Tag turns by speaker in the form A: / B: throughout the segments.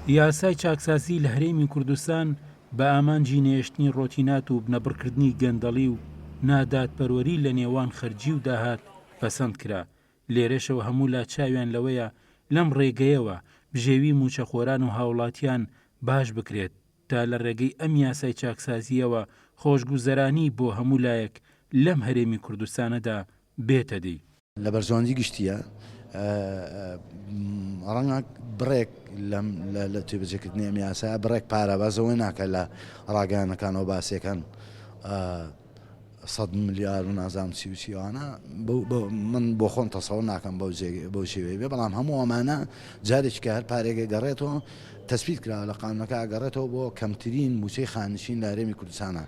A: یاسای چاکسازی لە هەرێمی کوردستان بە ئامانجی نێشتنی ڕۆتینات و بنەبڕکردنی گەندەڵی و نادادپەروەری لە نێوان خەرجی و داهات پەسەند کرا. لێرەشەوە هەموو لا چاویان لەوەیە لەم ڕێگەیەوە بژێوی موچەخۆران و هاوڵاتیان باش بکرێت تا لە ڕێگەی ئەم یاسای چاکسازیەوە خۆشگوزەرانی بۆ هەموو لایەک لەم هەرێمی کوردستانەدا بێتە دی.
B: لە بەرژەوەندی گشتیە ڕەنگە بڕێک لە توێبەجێکردنی ئەم یاسایە بڕێک پارە بەزەوەی ناکە لە ڕاگەیانەکانەوە باسیەکان 100 ملیار و نازام سیوانە من بۆ خۆم تەسەوڕ ناکەم بەو شێوەیە بێ، بەڵام هەموو ئەمانە جارێکی هەر پارێکە گەڕێتەوە تەسبیت کراوە لە قانونەکە ئەگەڕێتەوە بۆ کەمترین موچەی خانشین لە هەرێمی کوردستانە.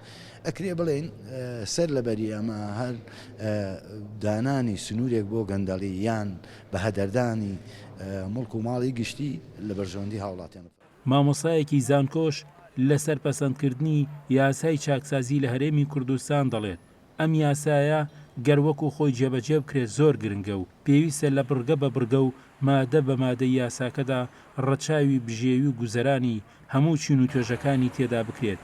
B: ئەکرێ بڵێن سەر لەبەری ئەمە هەر دانانی سنوورێک بۆ گەندەڵی یان بە هەدەردانی مڵک و ماڵی گشتی لە بەرژەوەندی هاوڵاتیان.
A: مامۆسایەکی زانکۆش لەسەر پەسەندکردنی یاسای چاکسازی لە هەرێمی کوردستان دەڵێت ئەم یاسایە گەروەکو خۆی جێبەجێ بکرێت زۆر گرنگە و پێویستە لە بڕگە بە بڕگە و مادە بە مادەی یاساکەدا ڕەچاوی بژێوی و گوزەرانی هەموو چین و توێژەکانی تێدا بکرێت.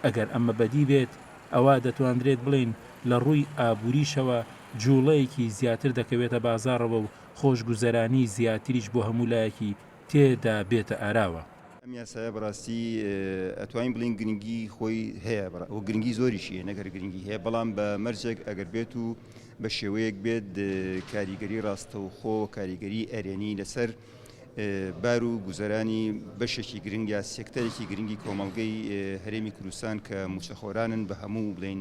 A: ئەگەر ئەمە بەدی بێت ئەوە دەتوانرێت بڵێن لە ڕووی ئابووریشەوە جوڵەیەکی زیاتر دەکەوێتە بازاڕەوە و خۆشگوزەرانی زیاتریش بۆ هەموو لایەکی تێدا بێتە ئاراوە.
C: ئەم یاسایە بەڕاستی ئەتوانین بڵین گرنگی خۆی هەیە و گرنگی زۆریشیە نەگەر گرنگی هەیە، بەڵام بە مەرجێک ئەگەر بێت و بە شێوەیەک بێت کاریگەری ڕاستەوخۆ کاریگەری ئەرێنی لەسەر بار و گوزەرانی بەشێکی گرنگ یا سێکتەرێکی گرنگی کۆمەڵگەی هەرێمی کوردستان کە موچەخۆرانن بە هەموو بڵین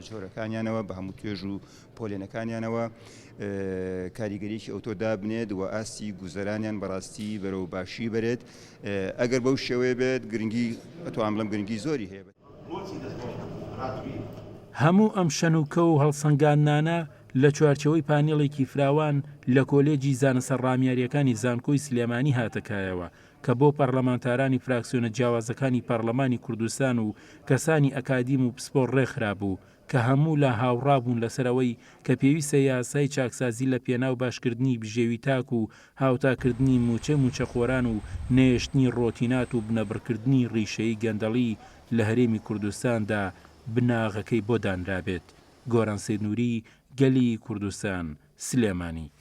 C: جۆرەکانیانەوە بە هەموو توێژ و پۆلێنەکانیانەوە کاریگەریکی ئەوتۆ دابنێت و ئاستی گوزەرانیان بەڕاستی بەرەو باشی بەرێت. ئەگەر بەو شێوەیە بێت گرنگی ئەتوان بڵم گرنگی زۆری هەیە.
A: هەموو ئەم شەنوکە و هەڵسەنگاندانە لە چوارچەوەی پانێڵێکی فراوان لە کۆلێجی زانسەر ڕامیاریەکانی زانکۆی سلێمانی هاتەکایەوە کە بۆ پەرلەمانتارانی فراکسیۆنە جیاوازەکانی پەرلەمانی کوردستان و کەسانی ئەکادیم و پسپۆڕ ڕێکخرا بوو کە هەموو لا هاوڕابوون لەسەرەوەی کە پێویستە یاسای چاکسازی لە پێناو باشکردنی بژێوی تاک و هاوتاکردنی موچەخۆران و نێشتنی ڕۆتینات و بنەبڕکردنی ڕیشەی گەندەڵی لە هەرێمی کوردستاندا بناغەکەی بۆ دانرابێت. گۆران سەید نووری، گەلی کوردستان، سلێمانی.